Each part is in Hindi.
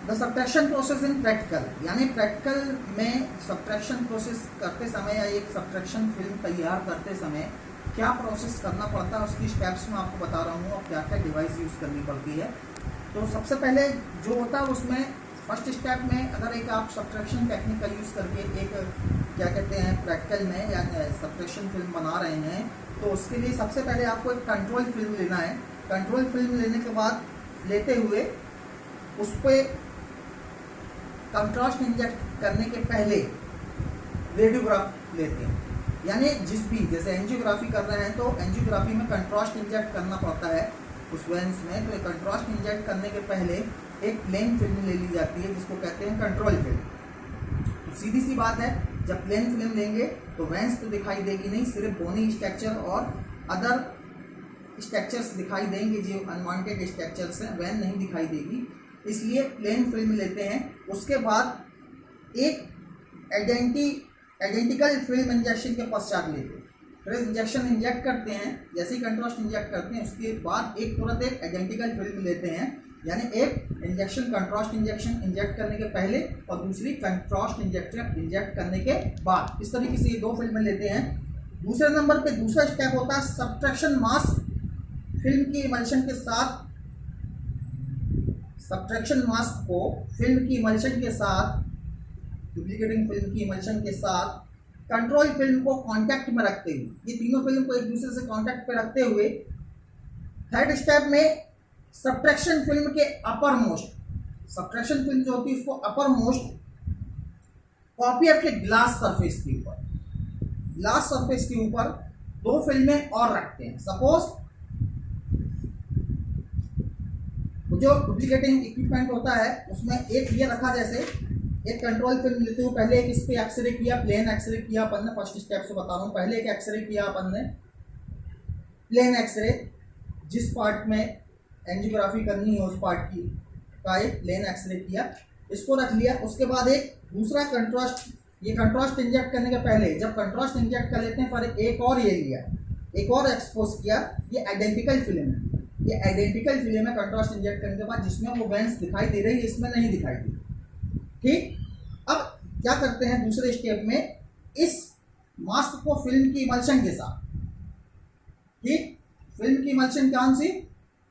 The subtraction process in practical, यानी प्रैक्टिकल में सब्ट्रैक्शन प्रोसेस करते समय या एक सब्ट्रैक्शन फिल्म तैयार करते समय क्या प्रोसेस करना पड़ता है, उसकी स्टेप्स मैं आपको बता रहा हूँ और क्या क्या डिवाइस यूज़ करनी पड़ती है। तो सबसे पहले जो होता है उसमें फर्स्ट स्टेप में अगर एक आप सब्ट्रैक्शन टेक्निक का यूज़ करके एक क्या कहते हैं प्रैक्टिकल में या सब्ट्रैक्शन फिल्म बना रहे हैं, तो उसके लिए सबसे पहले आपको एक कंट्रोल फिल्म लेना है। कंट्रोल फिल्म लेने के बाद लेते हुए उस पर कंट्रास्ट इंजेक्ट करने के पहले रेडियोग्राफ लेते हैं, यानी जिस भी जैसे एंजियोग्राफी कर रहे हैं तो एंजियोग्राफी में कंट्रास्ट इंजेक्ट करना पड़ता है उस वेंस में। तो कंट्रास्ट इंजेक्ट करने के पहले एक प्लेन फिल्म ले ली जाती है जिसको कहते हैं कंट्रोल फिल्म। तो सीधी सी बात है, जब प्लेन फिल्म लेंगे तो वेंस तो दिखाई देगी नहीं, सिर्फ बोनी स्ट्रक्चर और अदर स्ट्रक्चर्स दिखाई देंगे जो अनवांटेड स्ट्रक्चर्स हैं, वेन नहीं दिखाई देगी, इसलिए प्लेन फिल्म लेते हैं। उसके बाद एक आइडेंटिकल फिल्म इंजेक्शन के पश्चात लेते हैं, फिर इंजेक्शन इंजेक्ट करते हैं, जैसे ही कंट्रास्ट इंजेक्ट करते हैं उसके बाद एक तुरंत एक आइडेंटिकल फिल्म लेते हैं, यानी एक इंजेक्शन कंट्रास्ट इंजेक्शन इंजेक्ट करने के पहले और दूसरी कंट्रास्ट इंजेक्शन इंजेक्ट करने के बाद। इस तरीके से ये दो फिल्में लेते हैं। दूसरे नंबर पे दूसरा स्टेप होता है सब्ट्रैक्शन मास्क फिल्म की इमल्शन के साथ, सब्ट्रैक्शन मास्क को फिल्म की इमल्शन के साथ, डुप्लीकेटिंग फिल्म की इमल्शन के साथ कंट्रोल फिल्म को कांटेक्ट में रखते हुए, ये तीनों फिल्म को एक दूसरे से कांटेक्ट पे रखते हुए थर्ड स्टेप में सब्ट्रैक्शन फिल्म के अपर मोस्ट, सब्ट्रैक्शन फिल्म जो होती है उसको अपर मोस्ट कॉपियर के ग्लास सरफेस के ऊपर, ग्लास सरफेस के ऊपर दो फिल्में और रखते हैं। सपोज जो डुप्लीकेटिंग इक्विपमेंट होता है उसमें एक ये रखा, जैसे एक कंट्रोल फिल्म लेते हुए पहले एक इस पे एक्सरे किया, प्लेन एक्सरे किया अपन ने, फर्स्ट स्टेप से बता रहा हूँ। पहले एक एक्सरे किया अपन ने, प्लेन एक्सरे, जिस पार्ट में एंजियोग्राफी करनी है उस पार्ट की का एक प्लेन एक्सरे किया, इसको रख लिया। उसके बाद एक दूसरा कंट्रास्ट, ये कंट्रास्ट इंजेक्ट करने के पहले जब कंट्रास्ट इंजेक्ट कर लेते हैं फिर एक और ये लिया, एक और एक्सपोज किया, ये आइडेंटिकल फिल्म है, ये आइडेंटिकल फिल्म है कंट्रास्ट इंजेक्ट करने के बाद, जिसमें वो वेंस दिखाई दे रही है, इसमें नहीं दिखाई दे। ठीक, अब क्या करते हैं दूसरे स्टेप में, इस मास्क को फिल्म की इमल्शन के साथ, ठीक, फिल्म की इमल्शन कौन सी,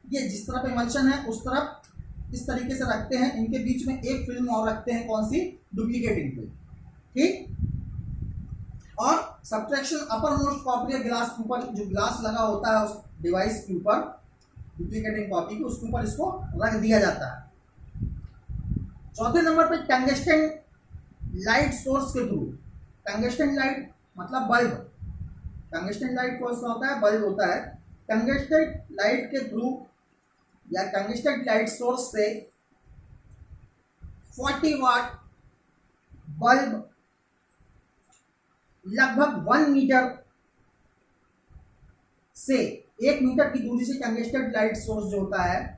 ये जिस तरफ इमल्शन है उस तरफ इस तरीके से रखते हैं, इनके बीच में एक फिल्म और रखते हैं, कौन सी, डुप्लीकेटिंग फिल्म। ठीक, और subtraction upper most copy glass के ऊपर, जो ग्लास लगा होता है उस डिवाइस के ऊपर डुप्लीकेटिंग कॉपी के, उसके ऊपर इसको रख दिया जाता है। चौथे नंबर पे टंगस्टन लाइट सोर्स के थ्रू, टंगस्टन लाइट मतलब बल्ब, टंगस्टन लाइट कौन सा होता है, बल्ब होता है। टंगस्टन लाइट के थ्रू या टंगस्टन लाइट सोर्स से 40 वाट बल्ब लगभग 1 मीटर से 1 मीटर की दूरी से टंगस्टन लाइट सोर्स जो होता है,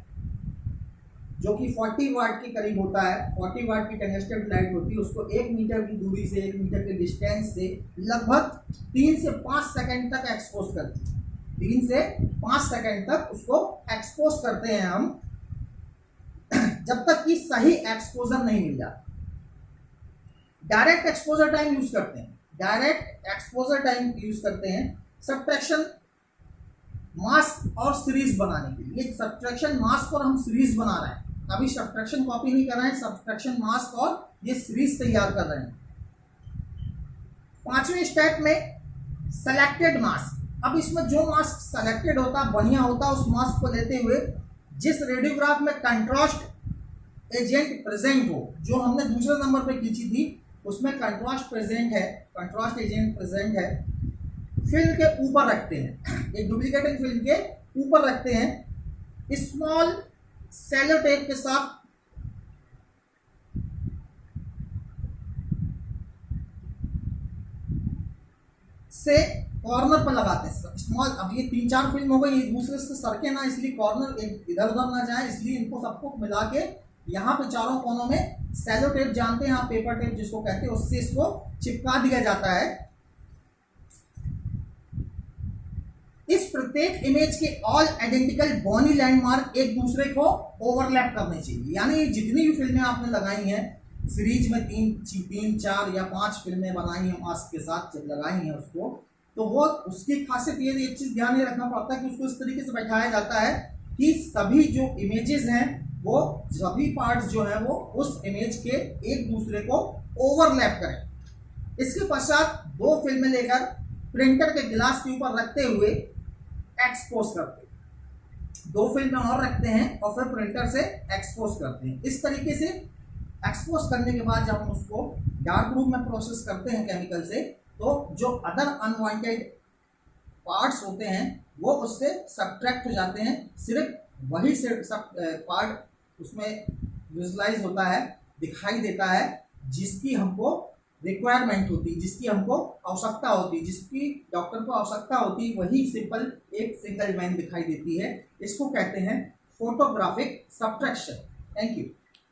जो कि 40 वाट के करीब होता है, 40 वाट की टंगस्टन लाइट होती है, उसको 1 मीटर की दूरी से, 1 मीटर के डिस्टेंस से लगभग 3 से 5 सेकंड तक एक्सपोज करते हैं, 3 से 5 सेकंड तक उसको एक्सपोज करते हैं हम, जब तक कि सही एक्सपोजर नहीं मिल जाता। डायरेक्ट एक्सपोजर टाइम यूज करते हैं, डायरेक्ट एक्सपोजर टाइम यूज करते हैं सब्ट्रैक्शन मास्क और सीरीज बनाने के लिए। सब्ट्रैक्शन मास्क और हम सीरीज बना रहे हैं, अभी सब्ट्रैक्शन कॉपी नहीं कर रहे हैं, सब्ट्रैक्शन मास्क और ये सीरीज तैयार कर रहे हैं। पांचवें स्टेप में सेलेक्टेड मास्क, अब इसमें जो मास्क सेलेक्टेड होता है, बढ़िया होता है, उस मास्क को लेते हुए जिस रेडियोग्राफ में कंट्रास्ट एजेंट प्रेजेंट हो, जो हमने दूसरे नंबर पे खींची थी उसमें कंट्रास्ट प्रेजेंट है, कंट्रास्ट एजेंट प्रेजेंट है, फिल्म के ऊपर रखते हैं, एक डुप्लीकेटिंग फिल्म के ऊपर रखते हैं स्मॉल सेलो टेप के साथ, से कॉर्नर पर लगाते हैं स्मॉल। अब ये 3-4 फिल्म हो गई, एक दूसरे से सरके ना, इसलिए कॉर्नर इधर उधर ना जाए, इसलिए इनको सबको मिला के यहाँ पे चारों कोनों में सेलो टेप, जानते हैं आप पेपर टेप जिसको कहते हैं, उससे इसको चिपका दिया जाता है। इस प्रत्येक इमेज के ऑल आइडेंटिकल बॉनी लैंडमार्क एक दूसरे को ओवरलैप करने चाहिए। यानी जितनी भी फिल्में आपने लगाई हैं सीरीज में, तीन 4 या 5 फिल्में बनाई हैं मास्क के साथ, जब लगाई हैं उसको, तो वो उसकी खासियत ये एक चीज़ ध्यान ये रखना पड़ता है कि उसको इस तरीके से बैठाया जाता है कि सभी जो इमेजेस हैं वो सभी पार्ट्स जो हैं वो उस इमेज के एक दूसरे को ओवरलैप करें। इसके पश्चात 2 फिल्में लेकर प्रिंटर के गिलास के ऊपर रखते हुए एक्सपोज करते हैं, 2 फिल्में और रखते हैं और फिर प्रिंटर से एक्सपोज करते हैं। इस तरीके से एक्सपोज करने के बाद जब हम उसको डार्क रूम में प्रोसेस करते हैं केमिकल से, तो जो अदर अनवांटेड पार्ट्स होते हैं वो उससे सब्ट्रैक्ट हो जाते हैं। सिर्फ वही से सब पार्ट उसमें विजुलाइज होता है, दिखाई देता है, जिसकी हमको रिक्वायरमेंट होती, जिसकी हमको आवश्यकता होती, जिसकी डॉक्टर को आवश्यकता होती, वही सिंपल एक सिंगल लाइन दिखाई देती है। इसको कहते हैं फोटोग्राफिक सब्ट्रैक्शन। Thank you.